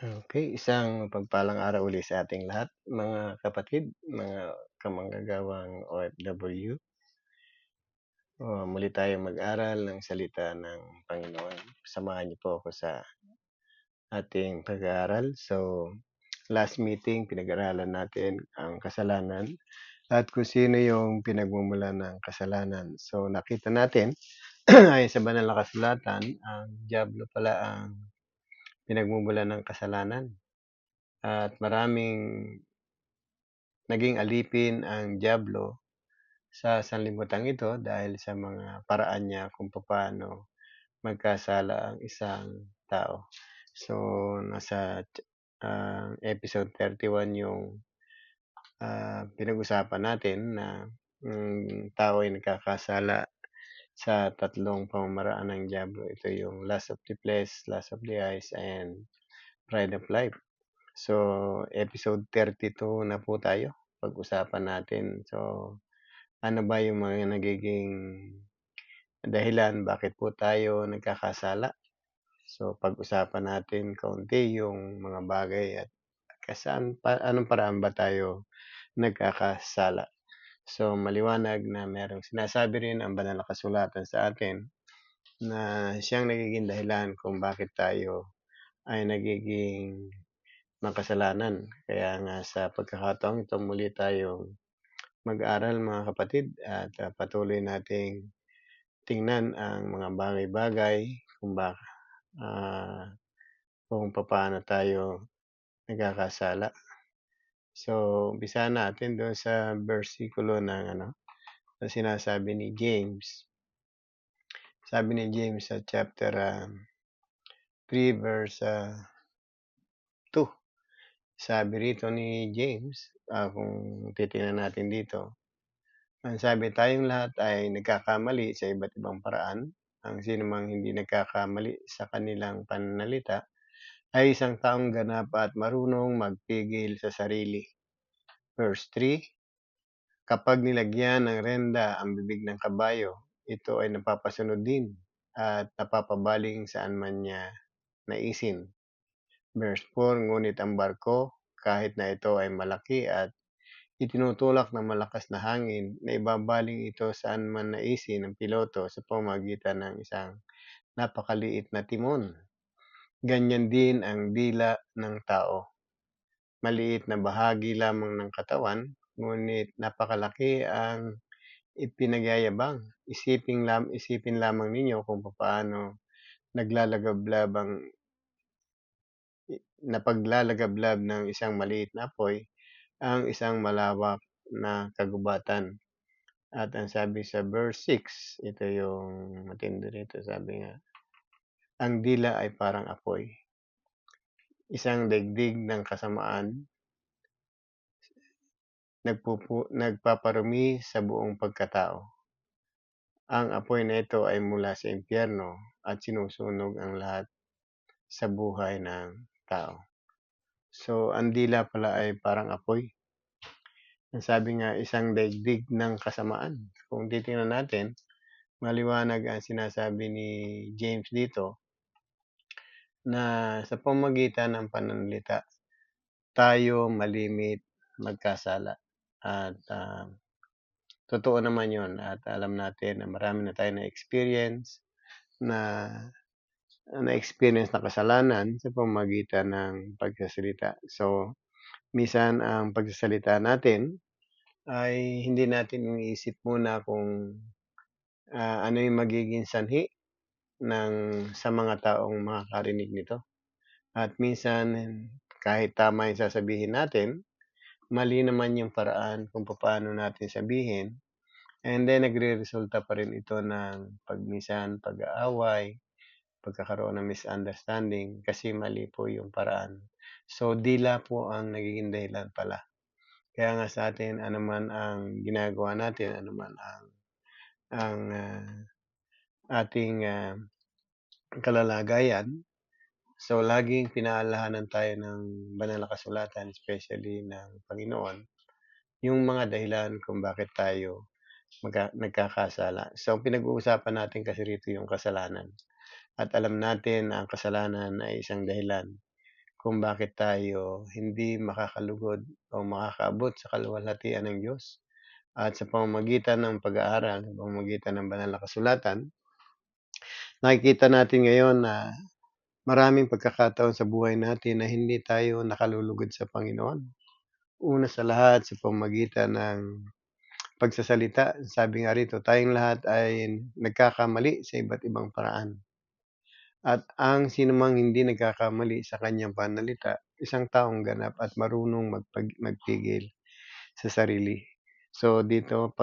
Okay, isang mapagpalang araw uli sa ating lahat, mga kapatid, mga kamanggagawang OFW. Muli tayong mag-aral ng salita ng Panginoon. Samahan niyo po ako sa ating pag-aaral. So, last meeting, pinag-aralan natin ang kasalanan at kung sino yung pinagmumulan ng kasalanan. So, nakita natin, ayon sa banal na kasulatan, ang diablo pala ang pinagmumulan ng kasalanan. At maraming naging alipin ang diablo sa sanlibutan ito dahil sa mga paraan niya kung papaano magkasala ang isang tao. So, nasa episode 31 yung pinag-usapan natin na tao ay nagkakasala sa tatlong pamamaraan ng diablo. Ito yung lust of the flesh, lust of the eyes, and pride of life. So, episode 32 na po tayo. Pag-usapan natin. So, ano ba yung mga nagiging dahilan bakit po tayo nagkakasala? So, pag-usapan natin kaunti yung mga bagay at anong paraan ba tayo nagkakasala. So, maliwanag na merong sinasabi rin ang banal na kasulatan sa atin na siyang nagiging dahilan kung bakit tayo ay nagiging makasalanan. Kaya nga sa pagkakataong ito muli tayong mag-aral mga kapatid at patuloy nating tingnan ang mga bagay-bagay kung ah, kung papaano tayo nagkakasala. So, umpisahan natin doon sa bersikulo ng na sinasabi ni James. Sabi ni James sa chapter 3 verse 2. Sabi rito ni James, kung titingnan natin dito, ang sabi, tayong lahat ay nagkakamali sa iba't ibang paraan. Ang sinumang hindi nagkakamali sa kanilang pananalita ay isang taong ganap at marunong magpigil sa sarili. Verse 3, kapag nilagyan ng renda ang bibig ng kabayo, ito ay napapasunod din at napapabaling saan man niya naisin. Verse 4, ngunit ang barko, kahit na ito ay malaki at itinutulak ng malakas na hangin, na ibabaling ito saan man naisin ng piloto sa pamamagitan ng isang napakaliit na timon. Ganyan din ang dila ng tao. Maliit na bahagi lamang ng katawan, ngunit napakalaki ang ipinagyayabang. Isipin lamang ninyo kung paano naglalagablab ang napaglalagablab ng isang maliit na apoy ang isang malawak na kagubatan. At ang sabi sa verse 6, ito yung matindi rito, sabi nga, ang dila ay parang apoy, isang daigdig ng kasamaan, nagpaparumi sa buong pagkatao. Ang apoy na ito ay mula sa impyerno at sinusunog ang lahat sa buhay ng tao. So, ang dila pala ay parang apoy. Ang sabi nga, isang daigdig ng kasamaan. Kung titingnan natin, maliwanag ang sinasabi ni James dito na sa pamamagitan ng pananalita, tayo malimit magkasala. At totoo naman yon at alam natin na marami na tayo na-experience na na-experience na kasalanan sa pamamagitan ng pagsasalita. So, minsan ang pagsasalita natin ay hindi natin iniisip muna kung ano yung magiging sanhi sa mga taong makakarinig nito. At minsan, kahit tama yung sasabihin natin, mali naman yung paraan kung paano natin sabihin. And then, nagre-resulta pa rin ito ng pag-aaway, pagkakaroon ng misunderstanding kasi mali po yung paraan. So, dila po ang nagiging dahilan pala. Kaya nga sa atin, anuman ang ginagawa natin, anuman ang ating kalalagayan, so laging pinaalahanan tayo ng banal na kasulatan, especially ng Panginoon, yung mga dahilan kung bakit tayo nagkakasala. So, pinag-uusapan natin kasi rito yung kasalanan. At alam natin na ang kasalanan ay isang dahilan kung bakit tayo hindi makakalugod o makakaabot sa kaluwalhatian ng Diyos. At sa pamamagitan ng pag-aaral, sa pamamagitan ng banal na kasulatan, nakikita natin ngayon na maraming pagkakataon sa buhay natin na hindi tayo nakalulugod sa Panginoon. Una sa lahat sa pamamagitan ng pagsasalita, sabi nga rito, tayong lahat ay nagkakamali sa iba't ibang paraan. At ang sinumang hindi nagkakamali sa kanyang pananalita, isang taong ganap at marunong magpigil sa sarili. So dito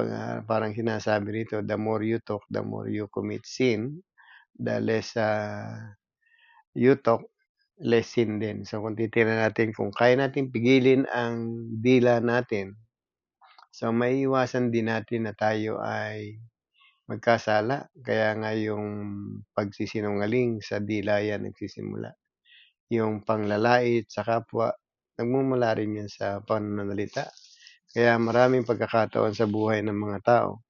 parang sinasabi rito, the more you talk, the more you commit sin, the less you talk, less sin din. So kung titingnan natin kung kaya nating pigilin ang dila natin, so maiiwasan din natin na tayo ay magkasala. Kaya nga yung pagsisinungaling sa dila yan nagsisimula. Yung panglalait sa kapwa, nagmumula rin yan sa pananalita. Kaya maraming pagkakataon sa buhay ng mga tao,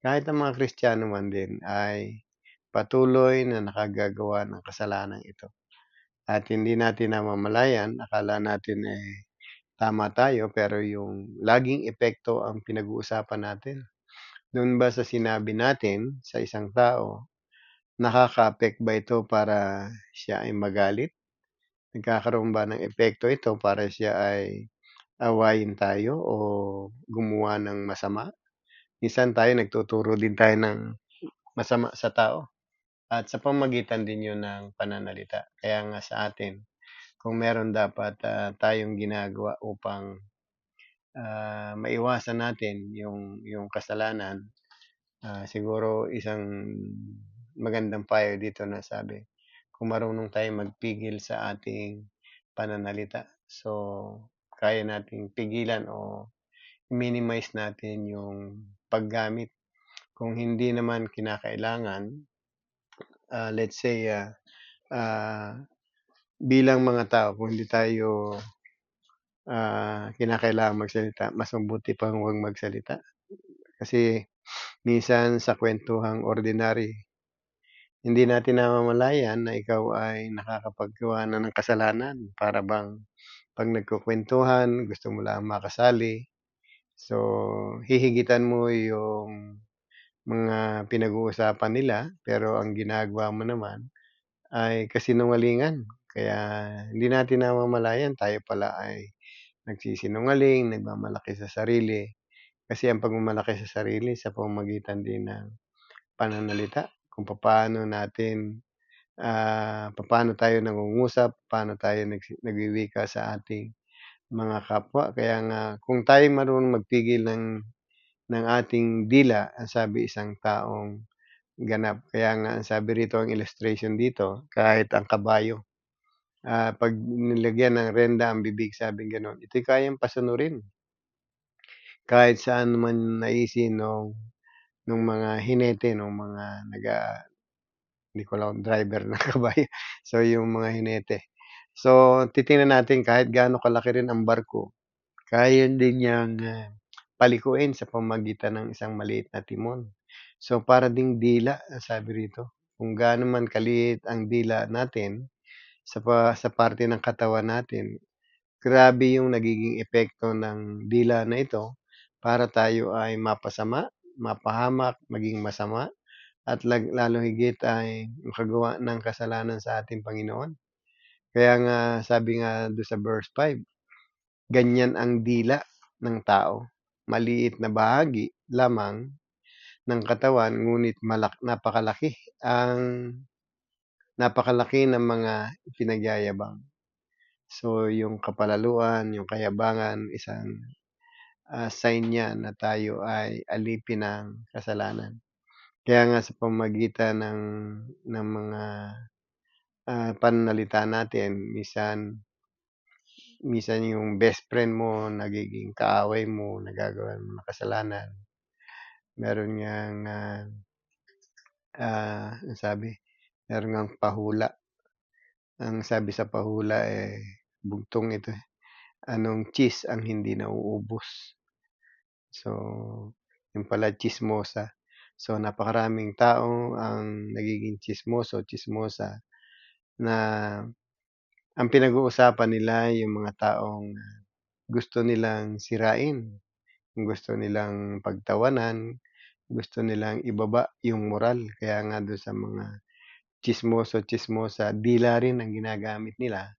kahit ang mga Kristiyano man din, ay patuloy na nakagagawa ng kasalanan ito. At hindi natin namamalayan, akala natin tama tayo, pero yung laging epekto ang pinag-uusapan natin. Doon ba sa sinabi natin sa isang tao, nakaka-affect ba ito para siya ay magalit? Nagkakaroon ba ng epekto ito para siya ay awayin tayo o gumawa ng masama? Minsan tayo nagtuturo din tayo ng masama sa tao at sa pamamagitan din 'yun ng pananalita. Kaya nga sa atin, kung meron dapat, tayong ginagawa upang, maiwasan natin yung kasalanan, siguro isang magandang payo dito na sabi, kung marunong tayong magpigil sa ating pananalita, so kaya nating pigilan o minimize natin yung paggamit. Kung hindi naman kinakailangan, let's say, ah, bilang mga tao kung hindi tayo, kinakailangang magsalita, mas mabuti pang huwag magsalita. Kasi minsan sa kuwentuhang ordinary, hindi natin namamalayan na ikaw ay nakakapaggawa na ng kasalanan. Para bang 'pag nagkukuwentuhan gusto mo lang makasali, so hihigitan mo yung mga pinag-uusapan nila, pero ang ginagawa mo naman ay kasinungalingan. Kaya hindi natin namamalayan tayo pala ay nagsisinungaling, nagmamalaki sa sarili. Kasi ang pagmamalaki sa sarili sa pamamagitan din ng pananalita, kung papaano tayo nangungusap, paano tayo nagwiwika sa ating mga kapwa. Kaya nga kung tayo marunong magpigil ng ating dila, ang sabi isang taong ganap. Kaya nga ang sabi rito, ang illustration dito, kahit ang kabayo, 'pag nilagyan ng renda ang bibig, sabing gano'n, ito'y kayang pasunurin kahit saan man naisin nung mga hinete, nung mga hindi ko alam driver ng kabayo, so yung mga hinete. So titingnan natin kahit gaano kalaki rin ang barko, kaya din niyang, palikuin sa pamamagitan ng isang maliit na timon. So para ding dila, ang sabi rito, kung gaano man kaliit ang dila natin sa parte ng katawan natin, grabe yung nagiging epekto ng dila na ito para tayo ay mapasama, mapahamak, maging masama at lalong higit ay makagawa ng kasalanan sa ating Panginoon. Kaya nga sabi nga do'n sa verse 5, ganyan ang dila ng tao, maliit na bahagi lamang ng katawan ngunit napakalaki ng mga ipinagyayabang. So yung kapalaluan, yung kayabangan, isang, sign yan na tayo ay alipin ng kasalanan. Kaya nga sa pamamagitan ng mga, pananalita natin, minsan minsan yung best friend mo nagiging kaaway mo, nagagawa ng mga kasalanan. Meron ngang, anong sabi, meron ngang pahula. Ang sabi sa pahula, bugtong ito, anong cheese ang hindi nauubos? So, yun pala tsismosa. So, napakaraming tao ang nagiging tsismoso, tsismosa na Ang pinag-uusapan nila yung mga taong gusto nilang sirain, gusto nilang pagtawanan, gusto nilang ibaba yung moral. Kaya nga dun sa mga tsismoso-tsismosa, dila rin ang ginagamit nila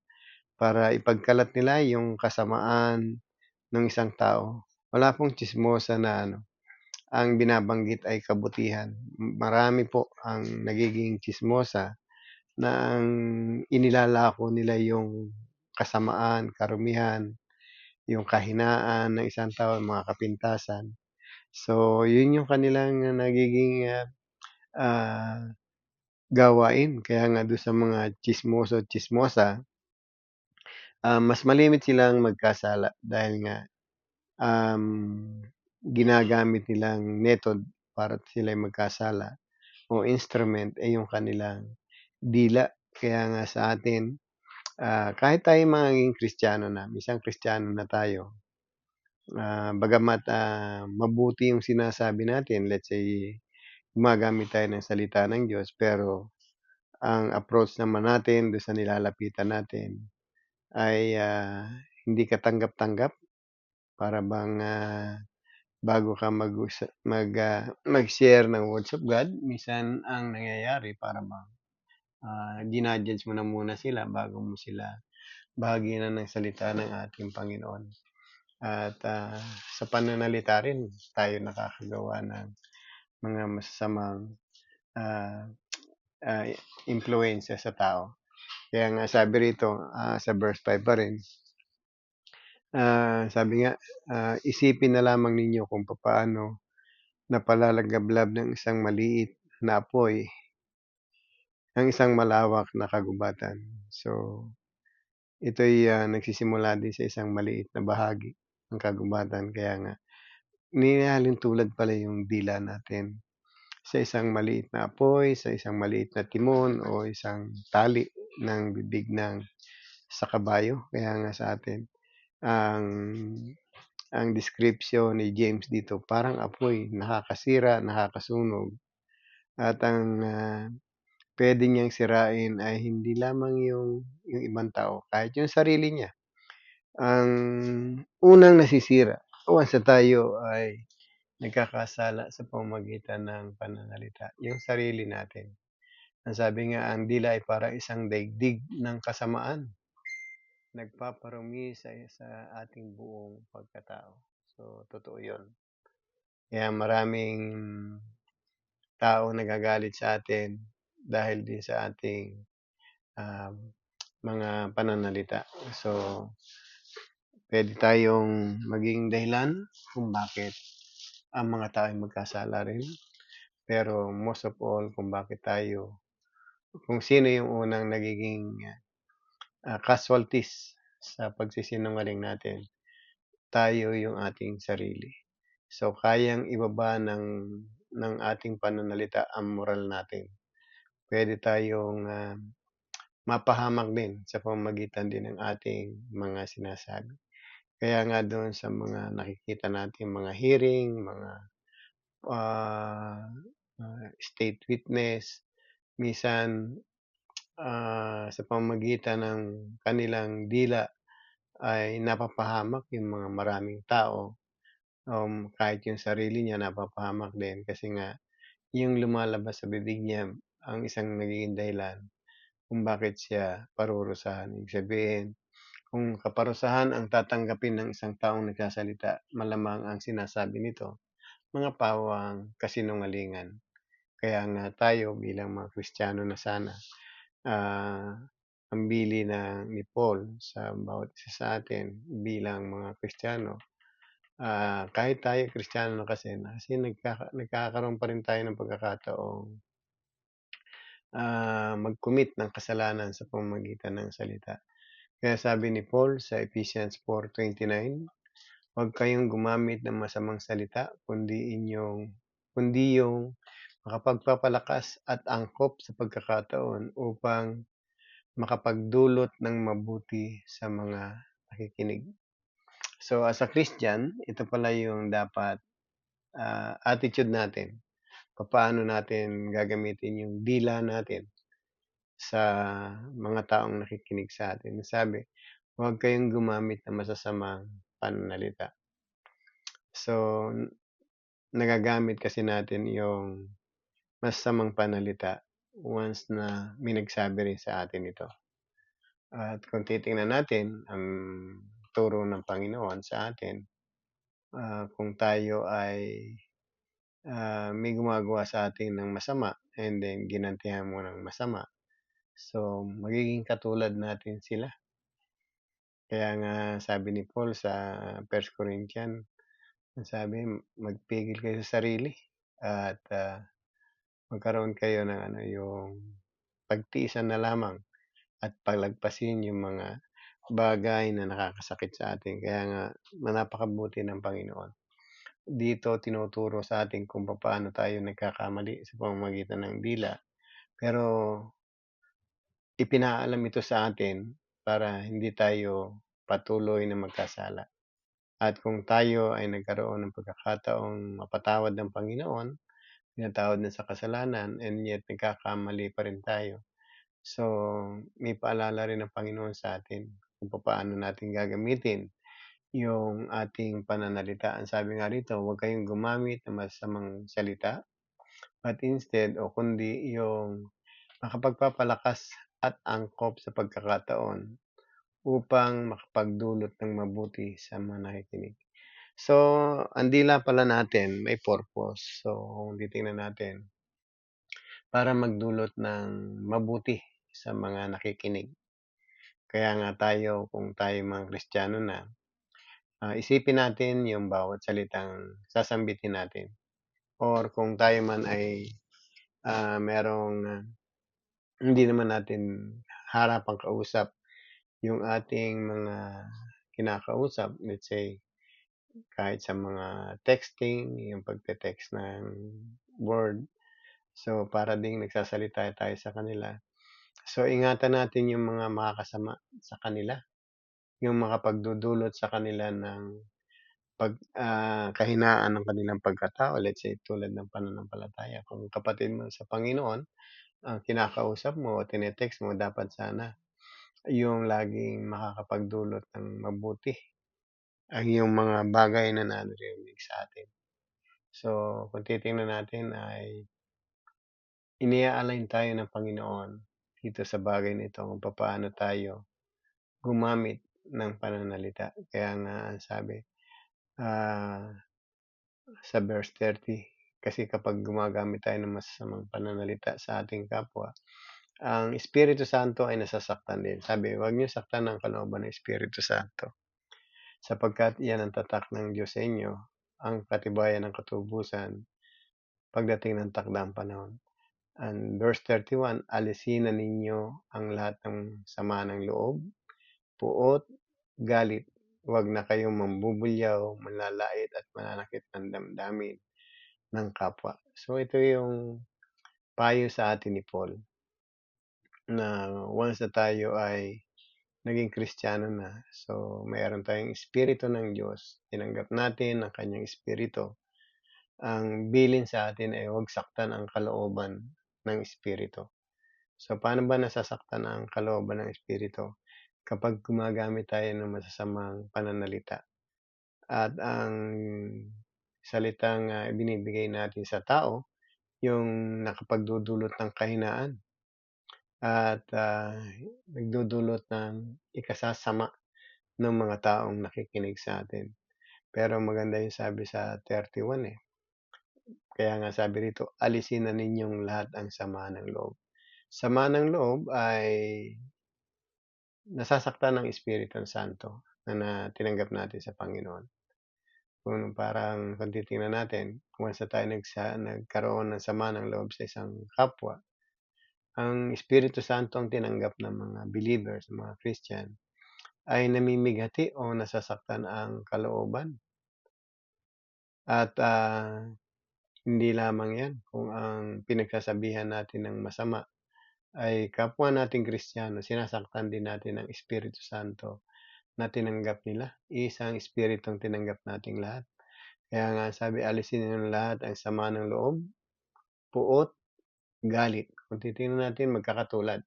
para ipagkalat nila yung kasamaan ng isang tao. Wala pong tsismosa na ano, ang binabanggit ay kabutihan. Marami po ang nagiging tsismosa na ang inilalako nila yung kasamaan, karumihan, yung kahinaan ng isang tao, mga kapintasan. So, yun yung kanilang nagiging ah, gawain. Kaya nga do'n sa mga tsismoso-tsismosa, mas malimit silang magkasala dahil nga, ginagamit nilang method para sila'y magkasala o instrument ay yung kanilang dila. Kaya nga sa atin, kahit tayo'y maging Kristiyano na, minsan Kristiyano na tayo, bagamat, mabuti yung sinasabi natin, let's say, gumagamit tayo ng salita ng Diyos, pero ang approach naman natin do'n sa nilalapitan natin ay, hindi katanggap-tanggap. Para bang, bago ka mag-share ng words of God, minsan ang nangyayari para bang, jina-judge mo na muna sila bago mo sila bahagyanan ng salita ng ating Panginoon. At, sa pananalita rin tayo nakakagawa ng mga masasamang, ah, ah, impluwensiya sa tao. Kaya nga sabi rito, sa verse 5 pa rin, sabi nga, "Isipin na lamang ninyo kung papaano napalalagablab ng isang maliit na apoy ang isang malawak na kagubatan." So, ito'y, nagsisimula din sa isang maliit na bahagi ng kagubatan. Kaya nga inihahalin tulad pala yung dila natin sa isang maliit na apoy, sa isang maliit na timon o isang tali ng bibig ng sa kabayo. Kaya nga sa atin ang description ni James dito parang apoy, nakakasira, nakakasunog at ang, puwede niyang sirain ay hindi lamang yung ibang tao, kahit yung sarili niya. Ang unang nasisira once na tayo ay nagkakasala sa pamamagitan ng pananalita, yung sarili natin. Ang sabi nga, ang dila ay parang isang daigdig ng kasamaan, nagpaparumi sa ating buong pagkatao. So, totoo yun. Kaya maraming taong nagagalit sa atin dahil din sa ating, um, mga pananalita. So, puwede tayong maging dahilan kung bakit ang mga tao ay magkasala rin. Pero most of all kung sino yung unang nagiging, casualties sa pagsisinungaling natin, tayo yung ating sarili. So, kayang ibaba ng ating pananalita ang moral natin. Puwede tayong, mapahamak din sa pamamagitan din ng ating mga sinasabi. Kaya nga doon sa mga nakikita nating mga hearing, mga, ah, state witness, minsan, sa pamamagitan ng kanilang dila ay napapahamak yung mga maraming tao, kahit yung sarili niya napapahamak din kasi nga yung lumalabas sa bibig niya ang isang nagiging dahilan kung bakit siya parurusahan. Ibig sabihin, kung kaparusahan ang tatanggapin ng isang taong nagsasalita, malamang ang sinasabi nito, mga pawang kasinungalingan. Kaya nga tayo bilang mga Kristiyano na sana, ah, ang bili ni Paul sa bawat isa sa atin bilang mga Kristiyano, kahit tayo Kristiyano na kasi nagkakaroon pa rin tayo ng pagkakataong, mag-commit ng kasalanan sa pamamagitan ng salita. Kaya sabi ni Paul sa Ephesians 4:29, "Huwag kayong gumamit ng masamang salita kundi yung makapagpapalakas at angkop sa pagkakataon upang makapagdulot ng mabuti sa mga nakikinig." So, as a Christian, ito pala yung dapat, attitude natin. Papaano natin gagamitin yung dila natin sa mga taong nakikinig sa atin. Sabi, "Huwag kayong gumamit ng masasamang pananalita." So, nagagamit kasi natin yung masasamang panalita once na may nagsabi rin sa atin ito. At kung titingnan natin ang turo ng Panginoon sa atin, kung tayo ay, may gumagawa sa atin ng masama and then ginantihan mo ng masama, so magiging katulad natin sila. Kaya nga sabi ni Paul sa 1 Corinthians, ang sabi, magpigil kayo sa sarili at, magkaroon kayo ng ano, yung pagtiisan na lamang at palagpasin yung mga bagay na nakakasakit sa atin. Kaya nga napakabuti ng Panginoon. Dito tinuturo sa atin kung papaano tayo nagkakamali sa pamamagitan ng dila. Pero ipinaalam ito sa atin para hindi tayo patuloy na magkasala. At kung tayo ay nagkaroon ng pagkakataong mapatawad ng Panginoon, pinatawad na sa kasalanan and yet nagkakamali pa rin tayo. So, may paalala rin ng Panginoon sa atin kung paano natin gagamitin yung ating pananalita. Ang sabi nga rito, huwag kayong gumamit ng masamang salita, but instead o kundi yung makapagpapalakas at angkop sa pagkakataon upang makapagdulot ng mabuti sa mga nakikinig. So, ang dila pala natin may purpose. So, kung titingnan natin, para magdulot ng mabuti sa mga nakikinig. Kaya nga tayo, kung tayo mga Kristiyano na, isipin natin yung bawat salitang sasambitin natin. Or kung tayo man ay merong hindi naman natin harapang kausap yung ating mga kinakausap, let's say, kahit sa mga texting, yung pagte-text ng word. So, para ding nagsasalita tayo sa kanila. So, ingatan natin yung mga makakasama sa kanila, yung makapagdudulot sa kanila ng kahinaan ng kanilang pagkatao. Let's say, tulad ng pananampalataya. Kung kapatid mo sa Panginoon, ang kinakausap mo o tinetext mo, dapat sana yung laging makakapagdulot ng mabuti ang yung mga bagay na naririnig sa atin. So, kung titingnan natin ay ini-align tayo ng Panginoon dito sa bagay na ito kung papaano tayo gumamit ng pananalita. Kaya nga ang sabi, ah, sa verse 30, kasi kapag gumagamit tayo ng masasamang pananalita sa ating kapwa, ang Espiritu Santo ay nasasaktan din. Sabi, huwag niyo saktan ang kalooban ng Espiritu Santo, sapagkat iyan ang tatak ng Diyos sa inyo, ang katibayan ng katubusan pagdating ng takdang panahon. And verse 31, alisin na ninyo ang lahat ng sama ng loob, puot, galit. Huwag na kayong mambubulyaw, manlalait at mananakit ng damdamin ng kapwa. So ito yung payo sa atin ni Paul na once na tayo ay naging Kristiyano na, so mayroon tayong Espiritu ng Diyos, tinanggap natin ang Kanyang Espiritu. Ang bilin sa atin ay huwag saktan ang kalooban ng Espiritu. So, paano ba nasasaktan ang kalooban ng Espiritu? Kapag gumagamit tayo ng masasamang pananalita at ang salitang ibinibigay natin sa tao, yung nakapagdudulot ng kahinaan at nagdudulot ng ikasasama ng mga taong nakikinig sa atin. Pero maganda yung sabi sa 31 eh. Kaya nga sabi rito, alisin na ninyong lahat ang sama ng loob. Sama ng loob ay nasasaktan ng Espiritu Santo na tinanggap natin sa Panginoon. Kung parang kung titingnan natin, once na tayo nagkaroon ng sama ng loob sa isang kapwa, ang Espiritu Santo ang tinanggap ng mga believers, mga Christian, ay namimigati o nasasaktan ang kalooban. At hindi lamang yan, kung ang pinagsasabihan natin ng masama ay kapwa nating Kristiyano, sinasaktan din natin ang Espiritu Santo na tinanggap nila. Isang Espiritu ang tinanggap nating lahat. Kaya nga sabi, alisin niyo lahat ang sama ng loob, puot, galit. Kung titingnan natin, magkakatulad.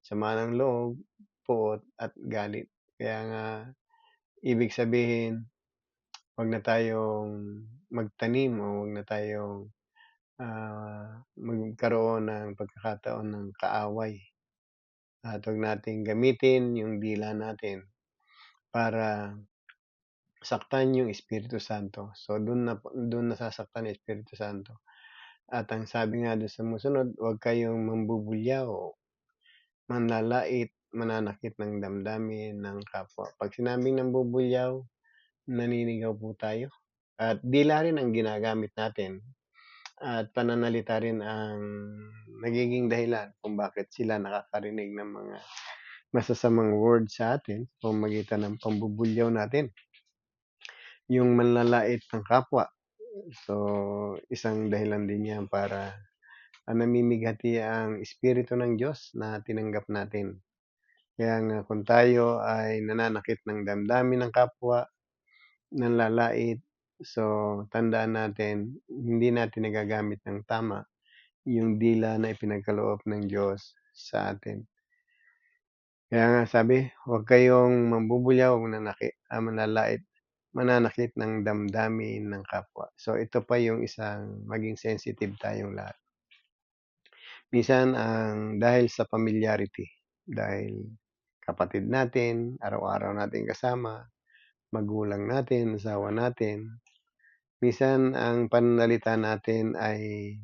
sama ng loob, puot at galit. Kaya nga ibig sabihin, 'wag na tayong magtanim o 'wag na tayong, magkaroon ng pagkakataon ng kaaway at 'wag nating gamitin yung dila natin para saktan yung Espiritu Santo. So, dun nasasaktan ang Espiritu Santo. At ang sabi nga dun sa sumusunod, huwag kayong mambubulyaw, manlalait, mananakit ng damdamin ng kapwa. 'Pag sinabing nambubulyaw, naninigaw po tayo at dila rin ang ginagamit natin at pananalita rin ang nagiging dahilan kung bakit sila nakakarinig ng mga masasamang words sa atin sa pamamagitan ng pambubulyaw natin. Yung manlalait ng kapwa. So, isang dahilan din 'yan para, namimigati ang espiritu ng Diyos na tinanggap natin. Kaya nga kung tayo ay nananakit ng damdamin ng kapwa, nanlalait, so tandaan natin hindi natin nagagamit ng tama yung dila na ipinagkaloob ng Diyos sa atin. Kaya nga sabi, huwag kayong mambubulyaw, manlalait, mananakit ng damdamin ng kapwa. So ito pa yung isang maging sensitive tayong lahat. Minsan dahil sa familiarity, dahil kapatid natin, araw-araw natin kasama, magulang natin, asawa natin, minsan ang pananalita natin ay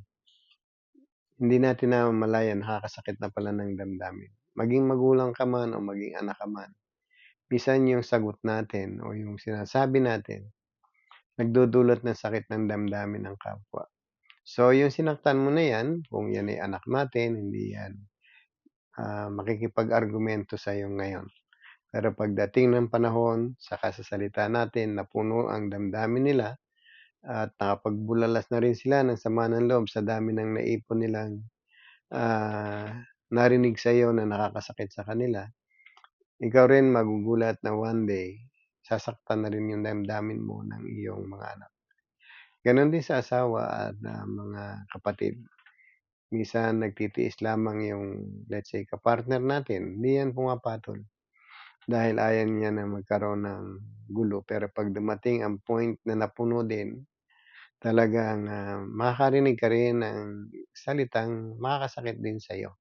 hindi natin namamalayan nakakasakit na pala ng damdamin. Maging magulang ka man o maging anak ka man, minsan yung sagot natin o yung sinasabi natin, nagdudulot ng sakit ng damdamin ng kapwa. So, yung sinaktan mo na yan, kung yan ay anak natin, hindi yan makikipag-argumento sa'yo ngayon. Pero pagdating ng panahon, sa kasasalita natin, napuno ang damdamin nila at nakapagbulalas na rin sila ng sama ng loob sa dami ng naipon nilang narinig sa iyo na nakakasakit sa kanila, ikaw rin magugulat na one day, sasaktan na rin yung damdamin mo ng iyong mga anak. Gano'n din sa asawa at mga kapatid. Minsan nagtitiis lamang yung, let's say, kapartner natin, hindi yan pumapatol dahil ayaw niya na magkaroon ng gulo. Pero 'pag dumating ang point na napuno din, talagang, makakarinig ka rin ng salitang makakasakit din sa'yo.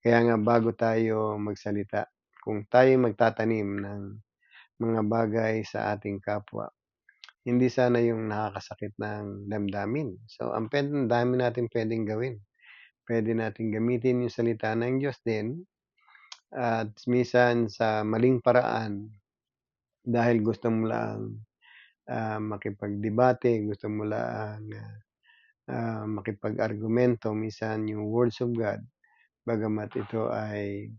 Kaya nga bago tayo magsalita, kung tayo'y magtatanim ng mga bagay sa ating kapwa, hindi sana yung nakakasakit ng damdamin. So, ang dami natin puwedeng gawin. Puwede nating gamitin yung salita ng Diyos din at minsan sa maling paraan dahil gusto mo lang, makipagdebate, gusto mo lang, makipag-argumento, minsan yung words of God, bagamat ito ay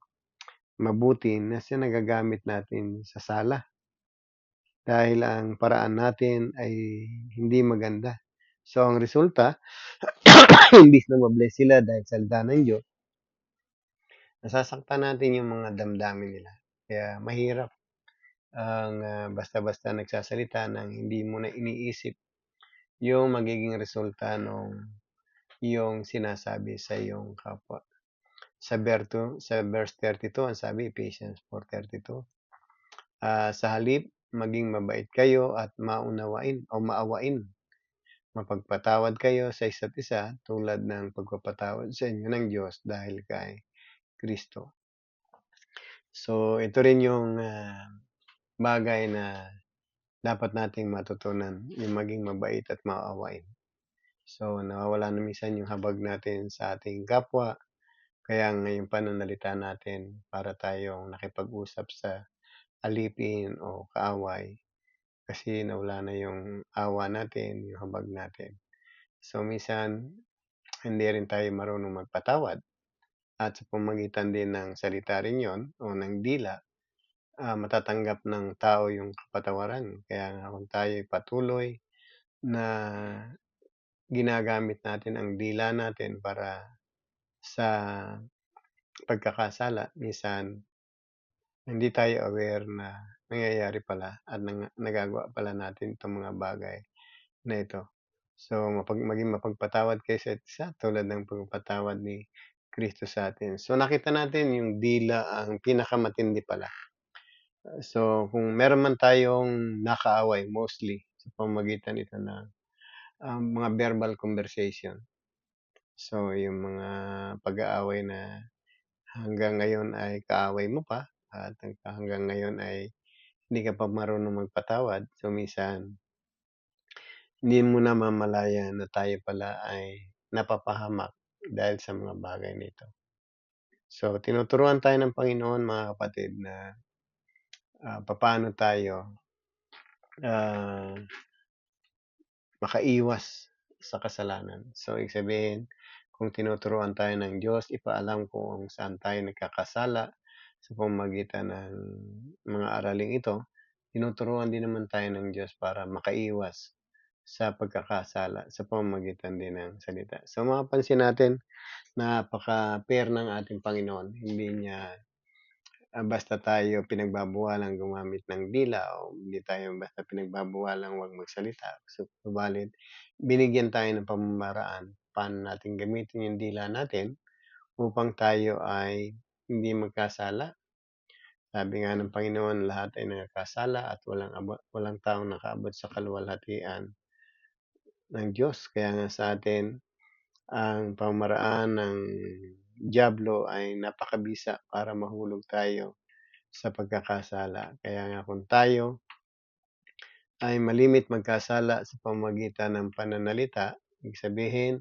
mabuti na nagagamit natin sa sala dahil ang paraan natin ay hindi maganda. So, ang resulta, imbis na ma-bless sila dahil salita ng Diyos, nasasaktan natin yung mga damdamin nila. Kaya mahirap ang, basta-basta nagsasalita ng hindi mo na iniisip yung magiging resulta nung iyong sinasabi sa iyong kapwa. Sa verse 32 ang sabi, Ephesians 4:32, sa halip maging mabait kayo at maunawain o maawain. Mapagpatawad kayo sa isa't isa tulad ng pagpapatawad sa inyo ng Diyos dahil kay Kristo. So, ito rin yung, bagay na dapat nating matutunan, yung maging mabait at maawain. So, nawawala na minsan yung habag natin sa ating kapwa, kaya nga yung pananalita natin para tayong nakipag-usap sa alipin o kaaway, kasi nawala na yung awa natin, yung habag natin. So, minsan hindi rin tayo marunong magpatawad at sa pamamagitan din ng salita rin yon o ng dila, matatanggap ng tao yung kapatawaran. Kaya nga kung tayo'y patuloy na ginagamit natin ang dila natin para sa pagkakasala, minsan hindi tayo aware na nangyayari pala at nagagawa pala natin itong mga bagay na ito. So, maging mapagpatawad kayo sa isa't isa tulad ng pagpapatawad ni Kristo sa atin. So, nakita natin yung dila ang pinakamatindi pala. So, kung meron man tayong nakaaway mostly sa pamamagitan nito ng, mga verbal conversation. So, yung mga pag-aaway na hanggang ngayon ay kaaway mo pa at hanggang ngayon ay hindi ka pa marunong magpatawad. So, minsan hindi mo namamalayan na tayo pala ay napapahamak dahil sa mga bagay nito. So, tinuturuan tayo ng Panginoon mga kapatid na, papaano tayo, ah, makaiwas sa kasalanan. So, ibig sabihin, kung tinuturuan tayo ng Diyos, ipaalam kung saan tayo nagkakasala sa pamamagitan ng mga araling ito, tinuturuan din naman tayo ng Diyos para makaiwas sa pagkakasala sa pamamagitan din ng salita. So, mapapansin natin napaka-fair ng ating Panginoon. Hindi niya, basta tayo pinagbabawalang gumamit ng dila o hindi tayo basta pinagbabawalang 'wag magsalita. Subalit binigyan tayo ng pamamaraan paano natin gamitin yung dila natin upang tayo ay hindi magkasala. Sabi nga ng Panginoon, lahat ay nagkakasala at walang taong nakaabot sa kaluwalhatian ng Diyos. Kaya nga sa atin ang pamamaraan ng dyablo ay napakabisa para mahulog tayo sa pagkakasala. Kaya nga kung tayo ay malimit magkasala sa pamamagitan ng pananalita, ibig sabihin,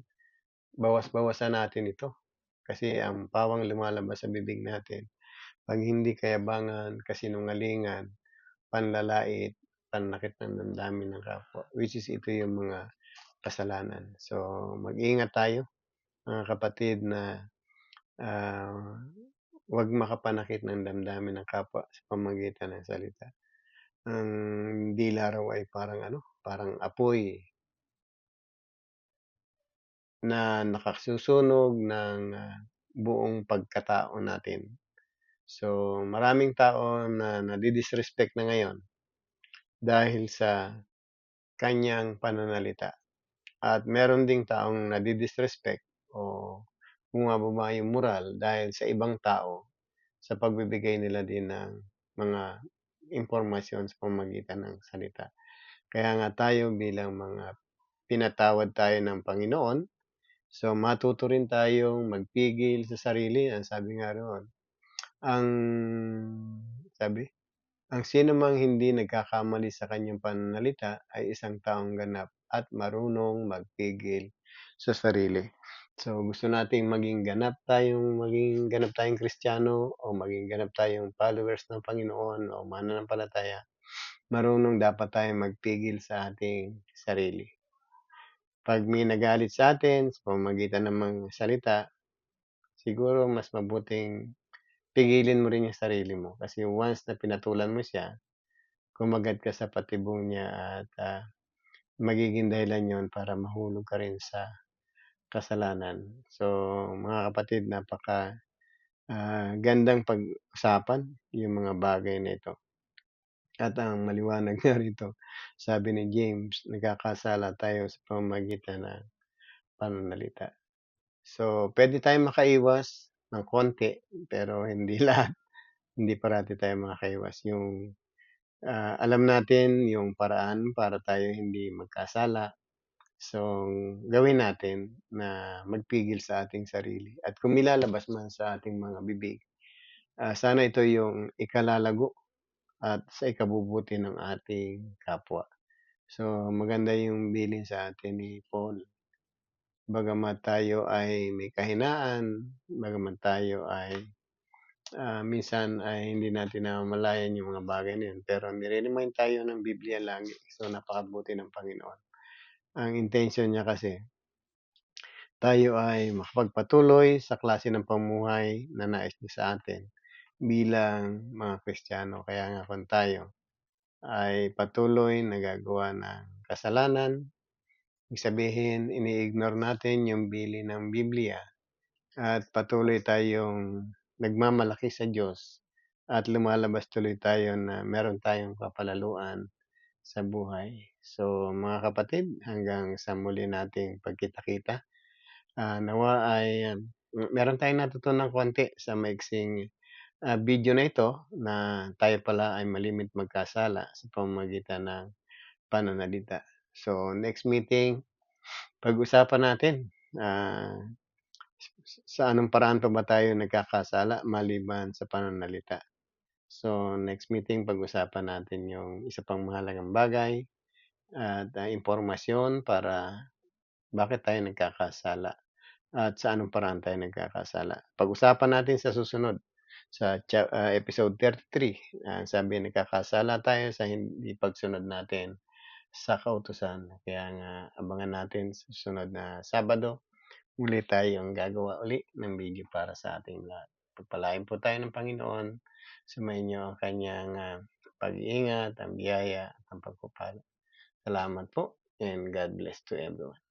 bawas-bawasan natin ito. Kasi ang pawang lumalabas sa bibig natin, 'pag hindi kayabangan, kasinungalingan, panlalait, pananakit ng damdamin ng kapwa, which is ito yung mga kasalanan. So, mag-ingat tayo mga kapatid na, ah, 'wag makapanakit ng damdamin ng kapwa sa pamamagitan ng salita. Ang dila raw ay parang ano, parang apoy na nakasusunog ng, buong pagkatao natin. So, maraming tao na nadi-disrespect na ngayon dahil sa kanyang pananalita at meron ding taong nadi-disrespect o bumababa yung moral dahil sa ibang tao sa pagbibigay nila din ng mga impormasyon sa pamamagitan ng salita. Kaya nga tayo bilang mga pinatawad tayo ng Panginoon, so matuto rin tayong magpigil sa sarili. Ang sabi nga roon, ang sabi, ang sinumang hindi nagkakamali sa kanyang pananalita ay isang taong ganap at marunong magpigil sa sarili. So, gusto nating maging ganap tayong Kristiyano o maging ganap tayong followers ng Panginoon o mananampalataya, marunong dapat tayong magpigil sa ating sarili. 'Pag may nagalit sa atin sa pamamagitan ng mga salita, siguro mas mabuting pigilin mo rin yung sarili mo kasi once na pinatulan mo siya, kumagat ka sa patibong niya at, magiging dahilan yon para mahulog ka rin sa kasalanan. So, mga kapatid, gandang pag-usapan yung mga bagay na ito. At ang maliwanag nga rito, sabi ni James, nagkakasala tayo sa pamamagitan ng pananalita. So, puwede tayong makaiwas ng konti, pero hindi lahat. Hindi parati tayo makakaiwas. Yung, alam natin yung paraan para tayo hindi magkasala. So, gawin natin na magpigil sa ating sarili at kung ilalabas man sa ating mga bibig, sana ito yung ikalalago at sa ikabubuti ng ating kapwa. So, maganda yung bilin sa atin ni Paul. Bagamat tayo ay may kahinaan, bagamat tayo ay, minsan ay hindi natin namamalayan yung mga bagay na yun, pero nire-remind tayo ng Biblia lagi. So, napakabuti ng Panginoon. Ang intention niya kasi tayo ay makapagpatuloy sa klase ng pamumuhay na nais niya sa atin bilang mga Kristiyano. Kaya nga kung tayo ay patuloy nagagawa ng kasalanan, ibig sabihin ini-ignore natin yung bilin ng Biblia at patuloy tayong nagmamalaki sa Diyos at lumalabas tuloy tayo na meron tayong kapalaluan sa buhay. So mga kapatid, hanggang sa muli nating pagkita-kita, nawa ay meron tayong natutunang konti sa maiksing, video na ito na tayo pala ay malimit magkasala sa pamamagitan ng pananalita. So, next meeting pag-usapan natin, sa anong paraan pa ba tayo nagkakasala maliban sa pananalita. So, next meeting pag-usapan natin yung isa pang mahalagang bagay at, impormasyon para bakit tayo nagkakasala at sa anong paraan tayo nagkakasala. Pag-usapan natin sa susunod sa episode 33, sabi nagkakasala tayo sa hindi pagsunod natin sa kautusan. Kaya nga abangan natin sa susunod na Sabado, muli tayong gagawa uli ng video para sa ating lahat. Pagpalain po tayo ng Panginoon, sumainyo ang kanyang pag-iingat, ang biyaya at ang pagpapala. Salamat po and God bless to everyone.